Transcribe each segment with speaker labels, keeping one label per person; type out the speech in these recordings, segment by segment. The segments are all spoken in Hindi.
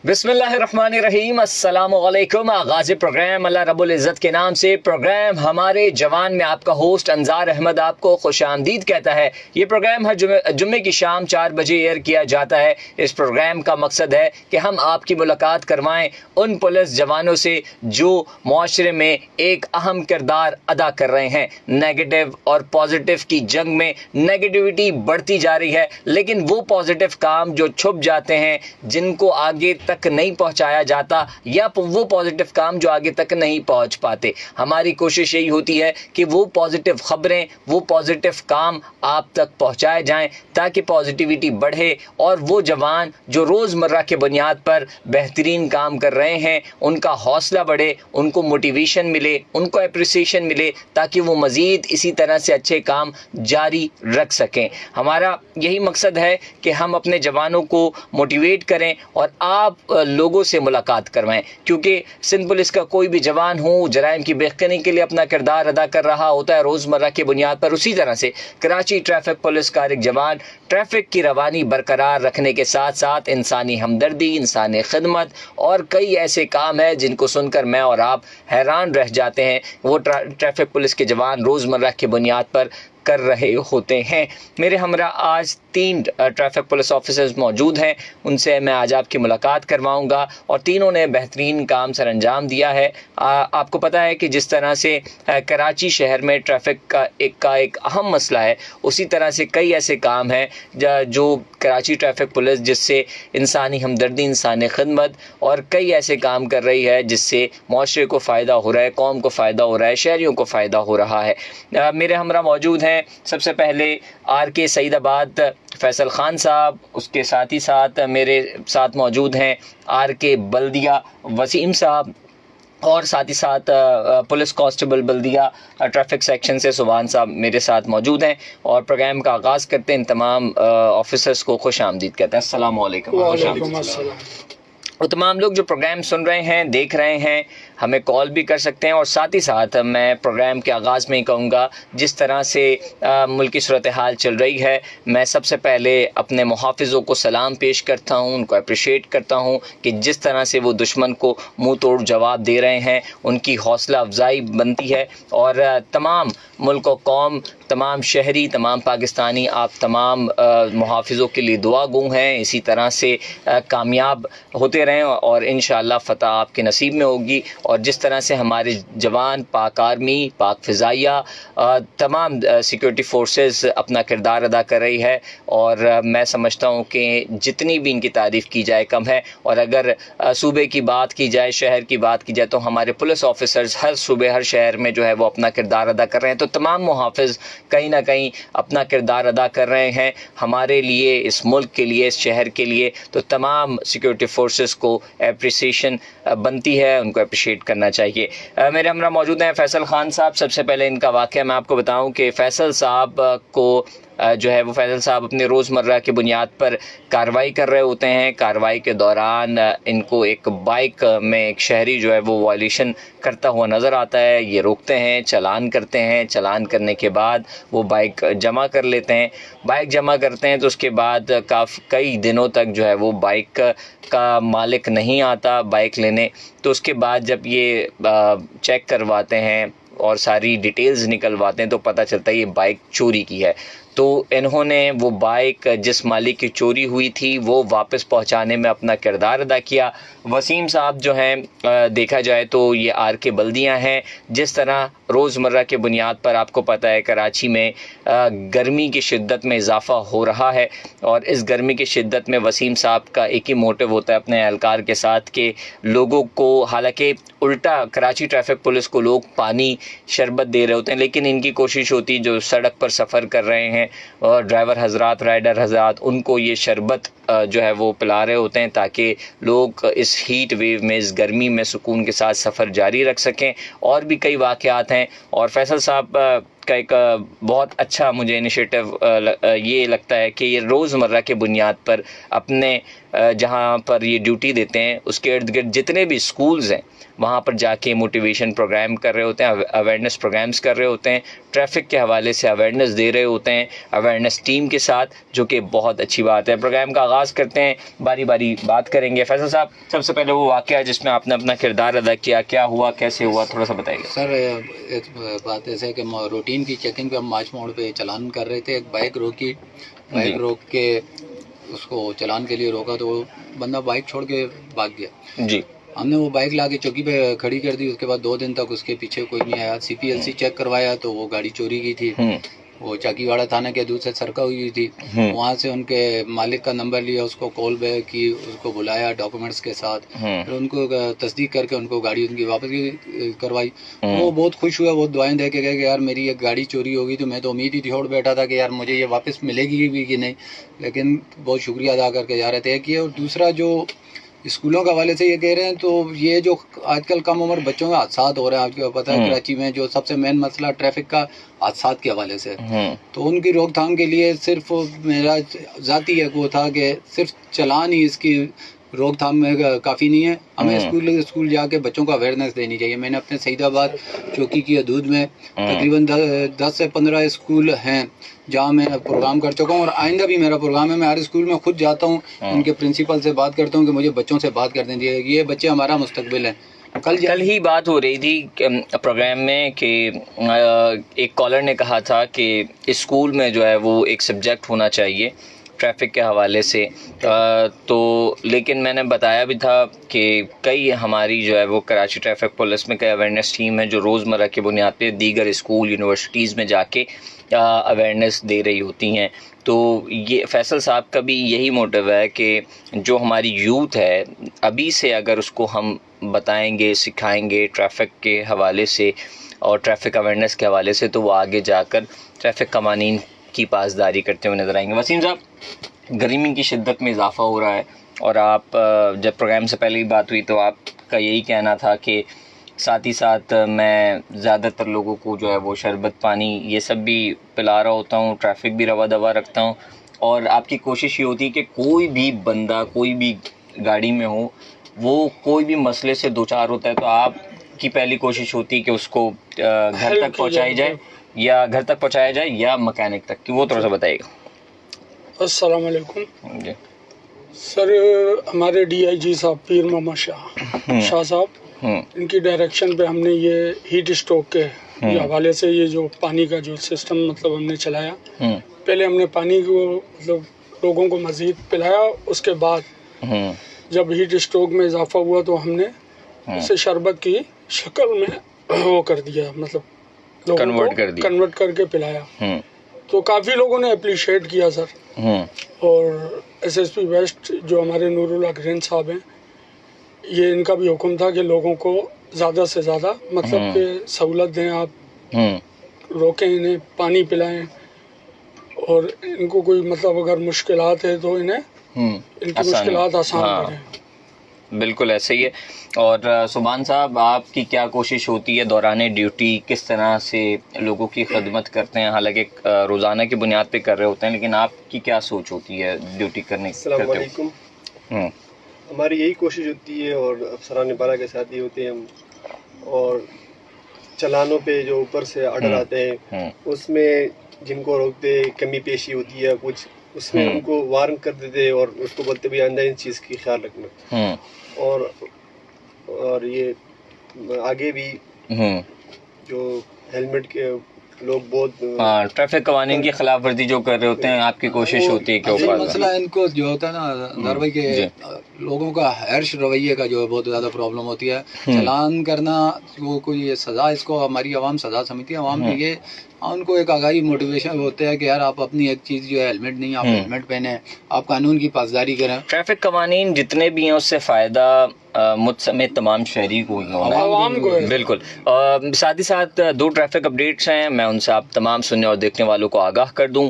Speaker 1: बिस्मिल्लाहिर्रहमानिर्रहीम, अस्सलाम वालेकुम। आगाज़ प्रोग्राम अल्लाह रब्बुल इज़्ज़त के नाम से प्रोग्राम हमारे जवान में आपका होस्ट अंजार अहमद आपको खुशामदीद कहता है। ये प्रोग्राम हर जुम्मे की शाम 4 बजे एयर किया जाता है। इस प्रोग्राम का मकसद है कि हम आपकी मुलाकात करवाएं उन पुलिस जवानों से जो माशरे में एक अहम किरदार अदा कर रहे हैं। नेगेटिव और पॉजिटिव की जंग में नेगेटिविटी बढ़ती जा रही है, लेकिन वो पॉजिटिव काम जो छुप जाते हैं, जिनको आगे तक नहीं पहुंचाया जाता, या वो पॉजिटिव काम जो आगे तक नहीं पहुंच पाते, हमारी कोशिश यही होती है कि वो पॉजिटिव खबरें, वो पॉजिटिव काम आप तक पहुंचाए जाएं ताकि पॉजिटिविटी बढ़े और वो जवान जो रोज़मर्रा के बुनियाद पर बेहतरीन काम कर रहे हैं उनका हौसला बढ़े, उनको मोटिवेशन मिले, उनको अप्रिसिएशन मिले, ताकि वो मज़ीद इसी तरह से अच्छे काम जारी रख सकें। हमारा यही मकसद है कि हम अपने जवानों को मोटिवेट करें और आप लोगों से मुलाकात करवाएं, क्योंकि सिंध पुलिस का कोई भी जवान हो जराइम की बेखनी के लिए अपना किरदार अदा कर रहा होता है रोज़मर्रा की बुनियाद पर। उसी तरह से कराची ट्रैफिक पुलिस का एक जवान ट्रैफिक की रवानी बरकरार रखने के साथ साथ इंसानी हमदर्दी, इंसानी खिदमत और कई ऐसे काम हैं जिनको सुनकर मैं और आप हैरान रह जाते हैं, वो ट्रैफिक पुलिस के जवान रोज़मर्रा की बुनियाद पर कर रहे होते हैं। मेरे हमरा आज 3 ट्रैफिक पुलिस ऑफिसर्स मौजूद हैं, उनसे मैं आज आपकी मुलाकात करवाऊंगा और तीनों ने बेहतरीन काम सर अंजाम दिया है। आपको पता है कि जिस तरह से कराची शहर में ट्रैफिक का एक अहम मसला है, उसी तरह से कई ऐसे काम हैं जो कराची ट्रैफिक पुलिस जिससे इंसानी हमदर्दी, इंसानी खिदमत और कई ऐसे काम कर रही है जिससे माशरे को फ़ायदा हो रहा है, कौम को फ़ायदा हो रहा है, शहरियों को फ़ायदा हो रहा है। मेरे हमरा मौजूद हैं सबसे पहले RK सईदाबाद फैसल खान साहब, उसके साथ ही साथ मेरे साथ मौजूद हैं RK बल्दिया वसीम साहब और साथ ही साथ पुलिस कांस्टेबल बल्दिया ट्रैफिक सेक्शन से सुभान साहब मेरे साथ मौजूद हैं। और प्रोग्राम का आगाज़ करते हैं, इन तमाम ऑफिसर्स को खुश आमदीद कहते हैं। अस्सलाम वालेकुम। और तमाम लोग जो प्रोग्राम सुन रहे हैं, देख रहे हैं, हमें कॉल भी कर सकते हैं। और साथ ही साथ मैं प्रोग्राम के आगाज़ में ही कहूँगा, जिस तरह से मुल्की सूरत हाल चल रही है, मैं सबसे पहले अपने मुहाफ़िज़ों को सलाम पेश करता हूँ, उनको अप्रिशिएट करता हूँ कि जिस तरह से वो दुश्मन को मुँह तोड़ जवाब दे रहे हैं, उनकी हौसला अफजाई बनती है। और तमाम मुल्क व कौम, तमाम शहरी, तमाम पाकिस्तानी, आप तमाम मुहाफ़िज़ों के लिए दुआ गो हैं। इसी तरह से कामयाब होते रहें और इंशाअल्लाह फ़तह आपके नसीब में होगी। और जिस तरह से हमारे जवान, पाक आर्मी, पाक फ़िज़ाइया, तमाम सिक्योरिटी फोर्सेस अपना किरदार अदा कर रही है, और मैं समझता हूँ कि जितनी भी इनकी तारीफ़ की जाए कम है। और अगर सूबे की बात की जाए, शहर की बात की जाए, तो हमारे पुलिस ऑफिसर्स हर सूबे, हर शहर में जो है वो अपना किरदार अदा कर रहे हैं। तो तमाम मुहाफ़िज़ कहीं ना कहीं अपना किरदार अदा कर रहे हैं हमारे लिए, इस मुल्क के लिए, इस शहर के लिए। तो तमाम सिक्योरिटी फोर्सेस को अप्रिसिएशन बनती है, उनको अप्रिशिएट करना चाहिए। मेरे हमरा मौजूद हैं फैसल खान साहब। सबसे पहले इनका वाक़या मैं आपको बताऊं कि फैसल साहब को जो है वो फैसल साहब अपने रोज़मर्रा की बुनियाद पर कार्रवाई कर रहे होते हैं। कार्रवाई के दौरान इनको एक बाइक में एक शहरी जो है वो वायलेशन करता हुआ नज़र आता है। ये रोकते हैं, चालान करते हैं। चालान करने के बाद वो बाइक जमा कर लेते हैं। बाइक जमा करते हैं तो उसके बाद कई दिनों तक जो है वो बाइक का मालिक नहीं आता बाइक लेने। तो उसके बाद जब ये चेक करवाते हैं और सारी डिटेल्स निकलवाते हैं तो पता चलता है ये बाइक चोरी की है। तो इन्होंने वो बाइक जिस मालिक की चोरी हुई थी वो वापस पहुंचाने में अपना किरदार अदा किया। वसीम साहब जो हैं, देखा जाए तो ये RK बल्दियाँ हैं। जिस तरह रोज़मर्रा के बुनियाद पर आपको पता है कराची में गर्मी की शिद्दत में इजाफ़ा हो रहा है, और इस गर्मी की शिद्दत में वसीम साहब का एक ही मोटिव होता है अपने एहलकार के साथ कि लोगों को, हालांकि उल्टा कराची ट्रैफिक पुलिस को लोग पानी, शरबत दे रहे होते हैं, लेकिन इनकी कोशिश होती है जो सड़क पर सफ़र कर रहे हैं और ड्राइवर हजरात, राइडर हजरात, उनको ये शरबत जो है वो पिला रहे होते हैं ताकि लोग इस हीट वेव में, इस गर्मी में सुकून के साथ सफ़र जारी रख सकें। और भी कई वाक़यात हैं। और फैसल साहब का एक बहुत अच्छा मुझे इनिशिएटिव ये लगता है कि ये रोज़मर्रा के बुनियाद पर अपने जहाँ पर ये ड्यूटी देते हैं उसके इर्द गिर्द जितने भी स्कूल्स हैं वहाँ पर जाके मोटिवेशन प्रोग्राम कर रहे होते हैं, अवेयरनेस प्रोग्राम्स कर रहे होते हैं, ट्रैफिक के हवाले से अवेयरनेस दे रहे होते हैं अवेयरनेस टीम के साथ, जो कि बहुत अच्छी बात है। प्रोग्राम का आगाज़ आगाज़ करते हैं, बारी बारी बात करेंगे। फैसल साहब, सबसे पहले वो वाक़या जिसमें आपने अपना किरदार अदा किया, क्या हुआ, कैसे हुआ, थोड़ा सा बताइए।
Speaker 2: सर एक बात ऐसे है कि रूटीन की चेकिंग पे हम मार्च मोड़ पे चलान कर रहे थे। एक बाइक रोकी, बाइक रोक के उसको चलान के लिए रोका तो वो बंदा बाइक छोड़ के भाग गया जी। हमने वो बाइक ला के चौकी पे खड़ी कर दी। उसके बाद 2 दिन तक उसके पीछे कोई नहीं आया। CPLC चेक करवाया तो वो गाड़ी चोरी की थी। वो चाकीवाड़ा थाना के दूर से सरका हुई थी। वहाँ से उनके मालिक का नंबर लिया, उसको कॉल बैक की, उसको बुलाया डॉक्यूमेंट्स के साथ, फिर उनको तस्दीक करके उनको गाड़ी उनकी वापस करवाई। वो बहुत खुश हुआ, बहुत दुआएं दे के गए कि यार मेरी एक गाड़ी चोरी होगी। तो मैं तो उम्मीद ही छोड़ बैठा था कि यार मुझे ये वापस मिलेगी भी कि नहीं, लेकिन बहुत शुक्रिया अदा करके जा रहे थे कि। और दूसरा जो स्कूलों के हवाले से ये कह रहे हैं, तो ये जो आजकल कम उम्र बच्चों का हादसा हो रहे हैं, आपको पता है कराची में जो सबसे मेन मसला ट्रैफिक का हादसा के हवाले से, तो उनकी रोकथाम के लिए सिर्फ मेरा ज़ाती एक वो था कि सिर्फ चलान ही इसकी रोकथाम में काफ़ी नहीं है। हमें स्कूल जाके बच्चों को अवेयरनेस देनी चाहिए। मैंने अपने सईदाबाद चौकी की हदूद में तकरीबन 10 से 15 स्कूल हैं जहाँ मैं प्रोग्राम कर चुका हूँ, और आइंदा भी मेरा प्रोग्राम है। मैं हर स्कूल में खुद जाता हूँ, उनके प्रिंसिपल से बात करता हूँ कि मुझे बच्चों से बात कर दीजिए, ये बच्चे हमारा मुस्तकबिल है। कल ही बात हो रही थी प्रोग्राम में कि एक कॉलर ने कहा था कि स्कूल में जो है वो एक सब्जेक्ट होना चाहिए ट्रैफिक के हवाले से, तो लेकिन मैंने बताया भी था कि कई हमारी जो है वो कराची ट्रैफिक पुलिस में कई अवेयरनेस टीम है जो रोज़मर्रा की बुनियाद पे दीगर स्कूल यूनिवर्सिटीज़ में जाके अवेयरनेस दे रही होती हैं। तो ये फैसल साहब का भी यही मोटिव है कि जो हमारी यूथ है अभी से अगर उसको हम बताएंगे, सिखाएंगे ट्रैफिक के हवाले से और ट्रैफिक अवेयरनेस के हवाले से, तो वो आगे जाकर ट्रैफिक कवानीन की पासदारी करते हुए नज़र आएंगे। वसीम साहब, गर्मी की शिद्दत में इजाफ़ा हो रहा है, और आप जब प्रोग्राम से पहले ही बात हुई तो आपका यही कहना था कि साथ ही साथ मैं ज़्यादातर लोगों को जो है वो शरबत, पानी, ये सब भी पिला रहा होता हूँ, ट्रैफिक भी रवा दवा रखता हूँ, और आपकी कोशिश ये होती है कि कोई भी बंदा कोई भी गाड़ी में हो, वो कोई भी मसले से दो चार होता है तो आपकी पहली कोशिश होती है कि उसको घर तक पहुँचाई जाए, या घर तक पहुँचाया जाए या मैकेनिक तक की, वो थोड़ा सा बताइएगा।
Speaker 3: अस्सलाम वालेकुम जी सर। हमारे DIG साहब पीर मोहम्मद शाह साहब, इनकी डायरेक्शन पे हमने ये हीट स्ट्रोक के हवाले से ये जो पानी का जो सिस्टम मतलब हमने चलाया। पहले हमने पानी को मतलब लोगों को मज़ीद पिलाया, उसके बाद जब हीट स्ट्रोक में इजाफा हुआ तो हमने इसे शरबत की शक्ल में वो कर दिया, मतलब कन्वर्ट करके पिलाया। तो काफ़ी लोगों ने अप्रिशिएट किया सर। और SSP वेस्ट जो हमारे नूरुल अकरम साहब हैं, ये इनका भी हुक्म था कि लोगों को ज़्यादा से ज़्यादा मतलब कि सहूलत दें, आप रोकें इन्हें, पानी पिलाएं, और इनको कोई मतलब अगर मुश्किलात है तो इन्हें इनकी मुश्किलात आसान करें।
Speaker 1: बिल्कुल ऐसे ही है। और सुभान साहब, आपकी क्या कोशिश होती है दौरान ड्यूटी, किस तरह से लोगों की खिदमत करते हैं? हालांकि रोज़ाना की बुनियाद पे कर रहे होते हैं, लेकिन आपकी क्या सोच होती है ड्यूटी करने की?
Speaker 4: हमारी यही कोशिश होती है, और अफसरान बाला के साथ ही होते हैं हम, और चलानों पे जो ऊपर से ऑर्डर आते हैं उसमें जिनको रोकते कमी पेशी होती है कुछ, उसमें उनको वार्न कर देते और उसको बोलते भी आइंदा इन चीज़ की ख्याल रखना। और ये आगे भी जो हेलमेट के लोग बहुत
Speaker 1: ट्रैफिक कवानीन की खिलाफ वर्जी जो कर रहे होते हैं, आपकी कोशिश होती है कि
Speaker 2: मसला इनको जो होता है ना नरवई के लोगों का हर्ष रवैये का जो है बहुत ज़्यादा प्रॉब्लम होती है। चलान करना वो कोई सज़ा, इसको हमारी आवाम सज़ा समझती है। आवाम में ये उनको एक आगाही मोटिवेशन होता है कि यार आप अपनी एक चीज़ जो है हेलमेट नहीं, आप हेलमेट पहने, आप कानून की पासदारी करें।
Speaker 1: ट्रैफिक कवानीन जितने भी हैं उससे फ़ायदा मुझ समेत तमाम शहरी को होगा। बिल्कुल। साथ ही साथ 2 ट्रैफिक अपडेट्स हैं, मैं उनसे आप तमाम सुनने और देखने वालों को आगाह कर दूं।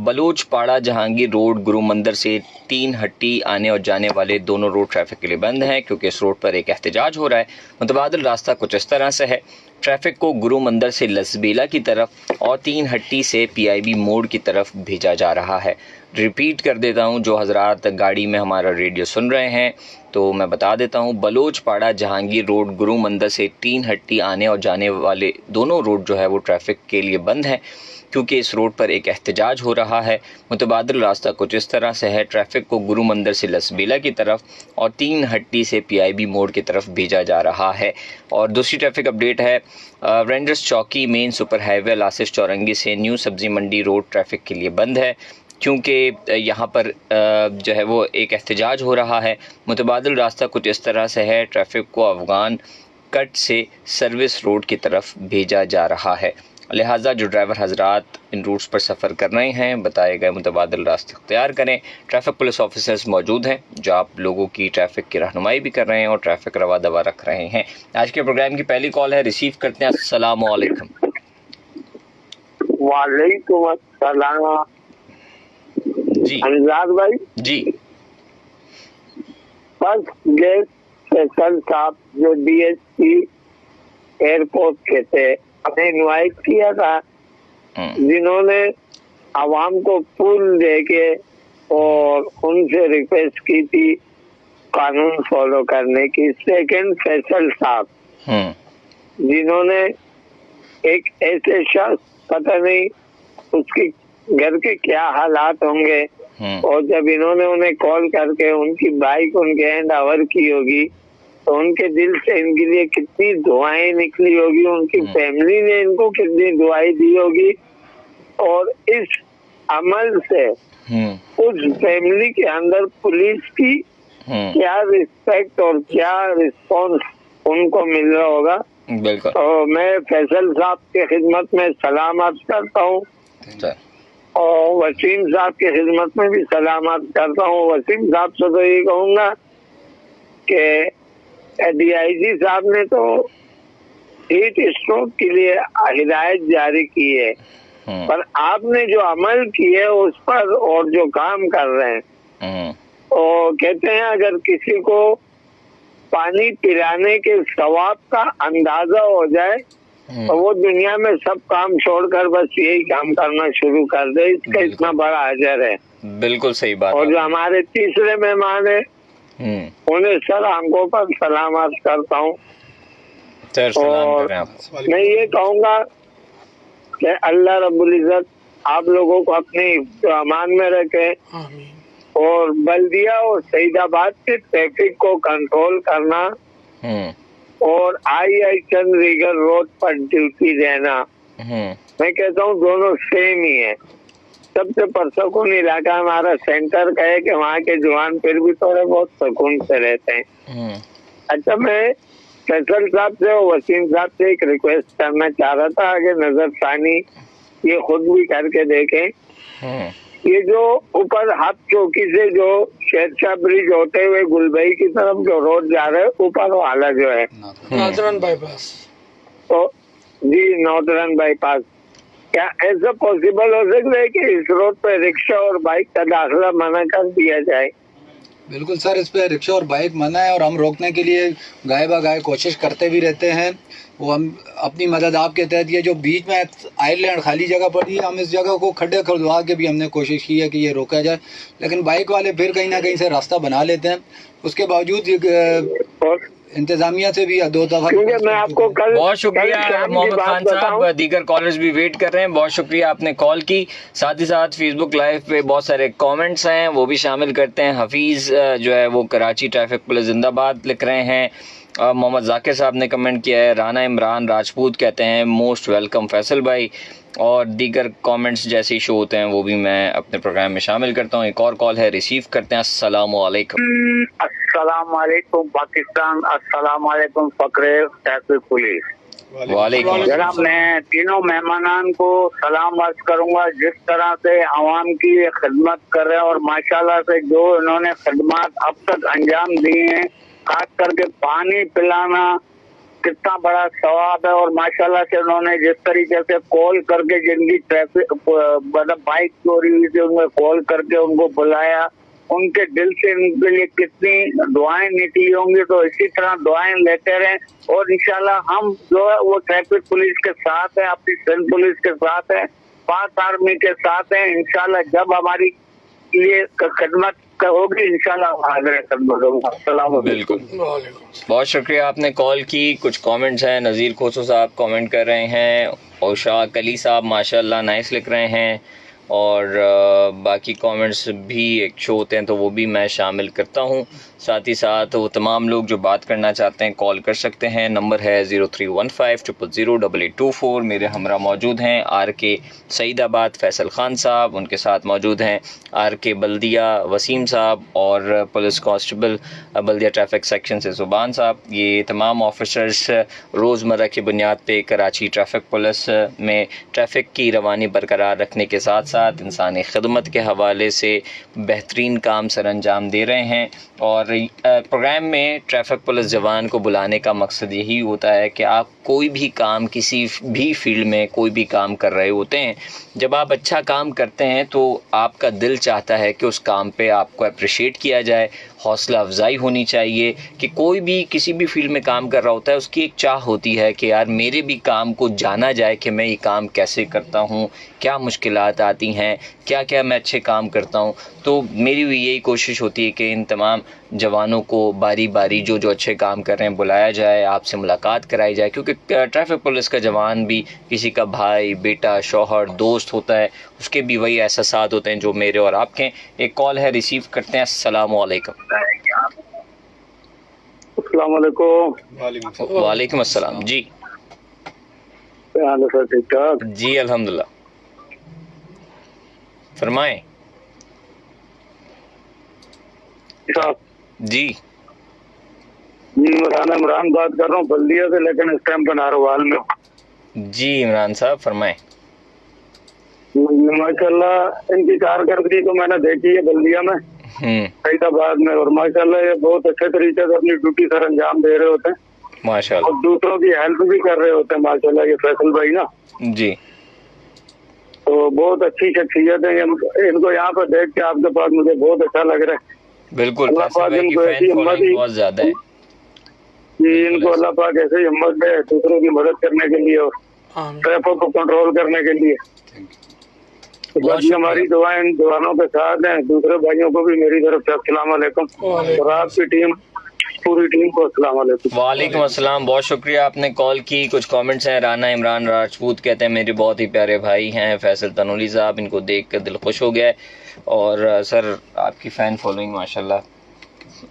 Speaker 1: बलोच पाड़ा जहांगीर रोड गुरु मंदिर से 3 हट्टी आने और जाने वाले दोनों रोड ट्रैफिक के लिए बंद हैं, क्योंकि इस रोड पर एक एहतजाज हो रहा है। मुतबादिल रास्ता कुछ इस तरह से है, ट्रैफिक को गुरु मंदिर से लसबेला की तरफ और 3 हट्टी से PIB मोड़ की तरफ भेजा जा रहा है। रिपीट कर देता हूं, जो हजरात गाड़ी में हमारा रेडियो सुन रहे हैं तो मैं बता देता हूं, बलोच पाड़ा जहांगीर रोड गुरु मंदिर से 3 हट्टी आने और जाने वाले दोनों रोड जो है वो ट्रैफिक के लिए बंद हैं। क्योंकि इस रोड पर एक एहतजाज हो रहा है। मुतबादिल रास्ता कुछ इस तरह से है, ट्रैफिक को गुरु मंदिर से लसबेला की तरफ और 3 हट्टी से PIB मोड़ की तरफ भेजा जा रहा है। और दूसरी ट्रैफिक अपडेट है, रेंजर्स चौकी मेन सुपर हाईवे लासिस चौरंगी से न्यू सब्जी मंडी रोड ट्रैफिक के लिए बंद है, क्योंकि यहाँ पर जो है वो एक एहतजाज हो रहा है। मुतबादिल रास्ता कुछ इस तरह से है, ट्रैफिक को अफगान कट से सर्विस रोड की तरफ भेजा जा रहा है। लिहाजा जो ड्राइवर हजरात इन रूट्स पर सफ़र कर रहे हैं, बताए गए मुतबादिल रास्ते अख्तियार करें। ट्रैफिक पुलिस ऑफिसर्स मौजूद हैं जो आप लोगों की ट्रैफिक की रहनुमाई भी कर रहे हैं और ट्रैफिक रवा दवा रख रहे हैं। आज के प्रोग्राम की पहली कॉल है, रिसीव करते हैं। अस्सलाम वालेकुम।
Speaker 5: वालेकुम अस्सलाम
Speaker 1: जी
Speaker 5: अंजार भाई
Speaker 1: जी।
Speaker 5: फर्स्ट गेस्ट फैसल साहब जो DSP एयरपोर्ट के थे, हमें इनवाइट किया था, जिन्होंने आवाम को पुल देके और उनसे रिक्वेस्ट की थी कानून फॉलो करने की। सेकंड फैसल साहब जिन्होंने एक ऐसे शख्स, पता नहीं उसकी घर के क्या हालात होंगे, और जब इन्होंने उन्हें कॉल करके उनकी बाइक उनके हैंड ओवर की होगी तो उनके दिल से इनके लिए कितनी दुआएं निकली होगी, उनकी फैमिली ने इनको कितनी दुआएं दी होगी। और इस अमल से उस फैमिली के अंदर पुलिस की क्या रिस्पेक्ट और क्या रिस्पॉन्स उनको मिल रहा होगा।
Speaker 1: बिल्कुल।
Speaker 5: तो मैं फैसल साहब के खिदमत में सलाम अर्ज करता हूँ और वसीम साहब की खिदमत में भी सलाम अर्ज करता हूँ। वसीम साहब से तो ये कहूँगा कि DIG साहब ने तो हीट स्ट्रोक के लिए हिदायत जारी की है, पर आपने जो अमल किए उस पर और जो काम कर रहे हैं, और कहते हैं अगर किसी को पानी पिलाने के सवाब का अंदाजा हो जाए तो वो दुनिया में सब काम छोड़कर बस यही काम करना शुरू कर दे, इसका इतना बड़ा अजर है।
Speaker 1: बिल्कुल सही बात।
Speaker 5: और जो हमारे तीसरे मेहमान है उन्हें सर आंखों पर सलाम अर्ज करता हूँ। और मैं ये कहूँगा कि अल्लाह रब्बुल इज्जत आप लोगों को अपने अमान में रखे और बल्दिया और सईदाबाद के ट्रैफिक को कंट्रोल करना और आई चंद्रीगढ़ रोड पर ड्यूटी देना, मैं कहता हूँ दोनों सेम ही है। सबसे परसकून इलाका हमारा सेंटर का है कि वहाँ के जवान फिर भी थोड़े बहुत सुकून से रहते हैं। अच्छा, मैं फैसल साहब से और वसीम साहब से एक रिक्वेस्ट करना चाह रहा था, आगे नजरसानी ये खुद भी करके देखें। ये जो ऊपर हाथ चौकी से जो शेरशाह ब्रिज होते हुए गुलबई की तरफ जो रोड जा रहे है, ऊपर वाला जो है
Speaker 3: नॉर्दर्न बाईपास,
Speaker 5: तो जी नॉर्दर्न बाईपास, क्या ऐसा पॉसिबल हो सकता है कि इस रोड पे रिक्शा और बाइक का दाखिला मना कर दिया जाए?
Speaker 2: बिल्कुल सर, इस पे रिक्शा और बाइक मना है और हम रोकने के लिए गाय बागाय कोशिश करते भी रहते हैं। वो हम अपनी मदद आपके तहत, ये जो बीच में आइलैंड खाली जगह पड़ी है, हम इस जगह को खड्डे खुदवा के भी हमने कोशिश की है कि ये रोका जाए, लेकिन बाइक वाले फिर कहीं ना कहीं से रास्ता बना लेते हैं। उसके बावजूद इंतजामिया से भी 2 दफा।
Speaker 5: मैं आपको कल
Speaker 1: बहुत शुक्रिया मोहम्मद खान साहब, दीगर कॉलर्स भी वेट कर रहे हैं। बहुत शुक्रिया आपने कॉल की। साथ ही साथ फेसबुक लाइव पे बहुत सारे कमेंट्स हैं, वो भी शामिल करते हैं। हफीज़ जो है वो कराची ट्रैफिक पुलिस जिंदाबाद लिख रहे हैं। मोहम्मद जाकिर साहब ने कमेंट किया है। राना इमरान राजपूत कहते हैं मोस्ट वेलकम फैसल भाई, और दीगर कमेंट्स जैसे ही शो होते हैं वो भी मैं अपने प्रोग्राम में शामिल करता हूँ। एक और कॉल है, रिसीव करते हैं। अस्सलाम वालेकुम।
Speaker 5: अस्सलाम वालेकुम पाकिस्तान, अस्सलाम वालेकुम फकरे ट्रैफिक पुलिस।
Speaker 1: वालेकुम।
Speaker 5: जनाब, मैं तीनों मेहमानान को सलाम अर्ज करूंगा, जिस तरह से आवाम की खिदमत कर रहे हैं और माशाल्लाह से जो इन्होंने खिदमत अब तक अंजाम दिए हैं, खास करके पानी पिलाना कितना बड़ा सवाब है। और माशाल्लाह से उन्होंने जिस तरीके से कॉल करके जिनकी ट्रैफिक मतलब बाइक चोरी हुई थी उनमें कॉल करके उनको बुलाया, उनके दिल से उनके लिए कितनी दुआएं निकली होंगी। तो इसी तरह दुआएं लेते रहें और इंशाल्लाह हम जो है वो ट्रैफिक पुलिस के साथ है, अपनी सिंध पुलिस के साथ है, पाक आर्मी के साथ है। इंशाल्लाह जब हमारी लिए खिदमत होगी इंशाल्लाह हाजिर खिदमत होगा। अस्सलाम
Speaker 1: बिल्कुल, बहुत शुक्रिया आपने कॉल की। कुछ कमेंट्स हैं, नज़ीर खोसो साहब कमेंट कर रहे हैं, औशाक अली साहब माशाल्लाह नाइस लिख रहे हैं, और बाकी कमेंट्स भी एक शो होते हैं तो वो भी मैं शामिल करता हूँ। साथ ही साथ वो तमाम लोग जो बात करना चाहते हैं कॉल कर सकते हैं। नंबर है 0315000824। मेरे हमरा मौजूद हैं RK सईदाबाद फैसल ख़ान साहब, उनके साथ मौजूद हैं RK बल्दिया वसीम साहब, और पुलिस कांस्टेबल बल्दिया ट्रैफिक सेक्शन से ज़ुबान साहब। ये तमाम ऑफिसर्स रोज़मर्रा की बुनियाद पे कराची ट्रैफिक पुलिस में ट्रैफिक की रवानी बरकरार रखने के साथ साथ इंसानी खिदमत के हवाले से बेहतरीन काम सर अंजाम दे रहे हैं। और प्रोग्राम में ट्रैफिक पुलिस जवान को बुलाने का मकसद यही होता है कि आप कोई भी काम, किसी भी फील्ड में कोई भी काम कर रहे होते हैं, जब आप अच्छा काम करते हैं तो आपका दिल चाहता है कि उस काम पे आपको अप्रिशिएट किया जाए, हौसला अफजाई होनी चाहिए। कि कोई भी किसी भी फील्ड में काम कर रहा होता है, उसकी एक चाह होती है कि यार मेरे भी काम को जाना जाए कि मैं ये काम कैसे करता हूँ, क्या मुश्किलात आती हैं, क्या क्या मैं अच्छे काम करता हूँ। तो मेरी भी यही कोशिश होती है कि इन तमाम जवानों को बारी बारी जो जो अच्छे काम कर रहे हैं बुलाया जाए, आपसे मुलाकात कराई जाए, क्योंकि ट्रैफिक पुलिस का जवान भी किसी का भाई, बेटा, शौहर, दोस्त होता है, उसके भी वही एहसासात होते हैं जो मेरे और आपके। एक कॉल है, रिसीव करते हैं। अस्सलाम वालेकुम। वालेकुम अस्सलाम जी।
Speaker 5: क्या हाल है सर, ठीक ठाक?
Speaker 1: जी अल्हम्दुलिल्लाह, फरमाएं। जी
Speaker 5: इमरान बात कर रहा हूँ बल्दिया से, लेकिन इस टाइम पर नारोवाल में।
Speaker 1: जी इमरान साहब फरमाएं।
Speaker 5: माशाल्लाह इनकी कारकर्दगी तो मैंने देखी है बल्दिया में, फैजाबाद में, और माशाल्लाह ये बहुत अच्छे तरीके से अपनी ड्यूटी सर अंजाम दे रहे होते हैं
Speaker 1: माशाल्लाह,
Speaker 5: और दूसरों की हेल्प भी कर रहे होते हैं माशाल्लाह। ये फैसल भाई ना
Speaker 1: जी,
Speaker 5: तो बहुत अच्छी शख्सियत है। इनको यहाँ पर देख के आपके पास मुझे बहुत अच्छा लग रहा है।
Speaker 1: बिल्कुल,
Speaker 5: अल्लाह पाक इनको ऐसी हिम्मत ही
Speaker 1: बहुत ज्यादा है
Speaker 5: कि इनको अल्लाह पाक ऐसे हिम्मत दे दूसरों की मदद करने के लिए और ट्रैफिक को कंट्रोल करने के लिए। बाकी हमारी दुआएं इन जवानों के साथ हैं। दूसरे भाइयों को भी मेरी तरफ से अस्सलाम वालेकुम, और आपकी टीम, पूरी टीम को अस्सलाम वालेकुम।
Speaker 1: वालेकुम अस्सलाम, बहुत शुक्रिया आपने कॉल की। कुछ कमेंट्स हैं। राना इमरान राजपूत कहते हैं मेरे बहुत ही प्यारे भाई हैं फैसल तनोली साहब, इनको देख कर दिल खुश हो गया है। और सर आपकी फ़ैन फॉलोइंग माशाल्लाह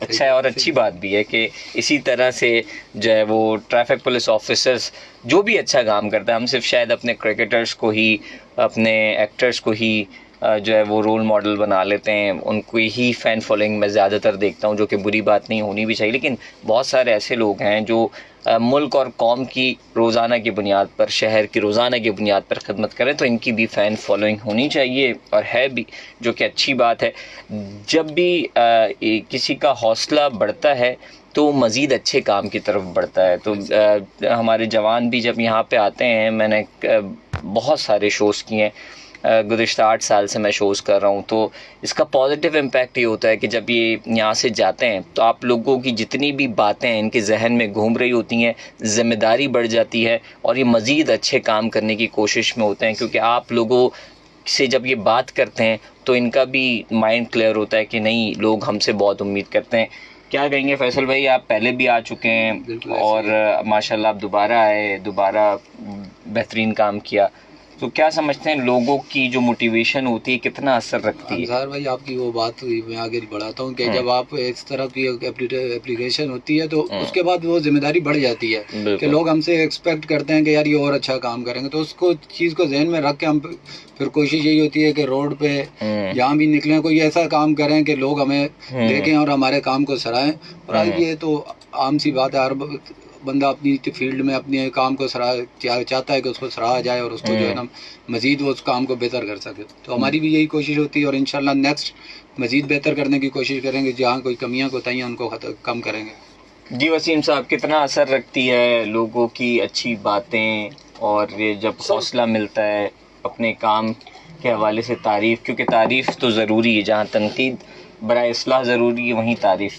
Speaker 1: अच्छा है, और अच्छी बात भी है कि इसी तरह से जो है वो ट्रैफिक पुलिस ऑफिसर्स जो भी अच्छा काम करता है, हम सिर्फ शायद अपने क्रिकेटर्स को ही, अपने एक्टर्स को ही जो है वो रोल मॉडल बना लेते हैं, उनको ही फ़ैन फॉलोइंग मैं ज़्यादातर देखता हूँ, जो कि बुरी बात नहीं, होनी भी चाहिए। लेकिन बहुत सारे ऐसे लोग हैं जो मुल्क और कौम की रोज़ाना की बुनियाद पर, शहर की रोज़ाना की बुनियाद पर ख़िदमत करें, तो इनकी भी फ़ैन फॉलोइंग होनी चाहिए, और है भी, जो कि अच्छी बात है। जब भी किसी का हौसला बढ़ता है तो मज़ीद अच्छे काम की तरफ बढ़ता है। तो हमारे जवान भी जब यहाँ पे आते हैं, मैंने बहुत सारे शोज़ किए हैं, गुज़िश्ता 8 साल से मैं शोज़ कर रहा हूँ, तो इसका पॉजिटिव इम्पैक्ट ये होता है कि जब ये यहाँ से जाते हैं तो आप लोगों की जितनी भी बातें इनके जहन में घूम रही होती हैं, ज़िम्मेदारी बढ़ जाती है, और ये मज़ीद अच्छे काम करने की कोशिश में होते हैं, क्योंकि आप लोगों से जब ये बात करते हैं तो इनका भी माइंड क्लियर होता है कि नहीं, लोग हमसे बहुत उम्मीद करते हैं। क्या कहेंगे फैसल भाई, आप पहले भी आ चुके हैं और माशाल्लाह आप दोबारा आए, दोबारा बेहतरीन काम किया, तो क्या समझते हैं लोगों की जो मोटिवेशन होती है कितना असर रखती है?
Speaker 2: अंसार भाई आपकी वो बात हुई, मैं आगे बढ़ाता हूँ कि जब आप इस तरह की एप्लीकेशन होती है तो उसके बाद वो जिम्मेदारी बढ़ जाती है कि लोग हमसे एक्सपेक्ट करते हैं कि यार ये और अच्छा काम करेंगे, तो उसको चीज़ को जहन में रख के हम फिर कोशिश यही होती है कि रोड पे जहाँ भी निकलें कोई ऐसा काम करें कि लोग हमें देखें और हमारे काम को सराहें। और आज ये तो आम सी बात है, हर बंदा अपनी फील्ड में अपने काम को चाहता है कि उसको सराहा जाए और उसको जो है ना मज़ीद वो उस काम को बेहतर कर सके। तो हमारी भी यही कोशिश होती है, और इंशाल्लाह नेक्स्ट मज़ीद बेहतर करने की कोशिश करेंगे, जहाँ कोई कमियाँ कोताहियाँ उनको कम करेंगे।
Speaker 1: जी वसीम साहब, कितना असर रखती है लोगों की अच्छी बातें, और ये जब हौसला मिलता है अपने काम के हवाले से तारीफ़, क्योंकि तारीफ़ तो ज़रूरी है, जहाँ तनकीद बराए इस्लाह ज़रूरी है वहीं तारीफ़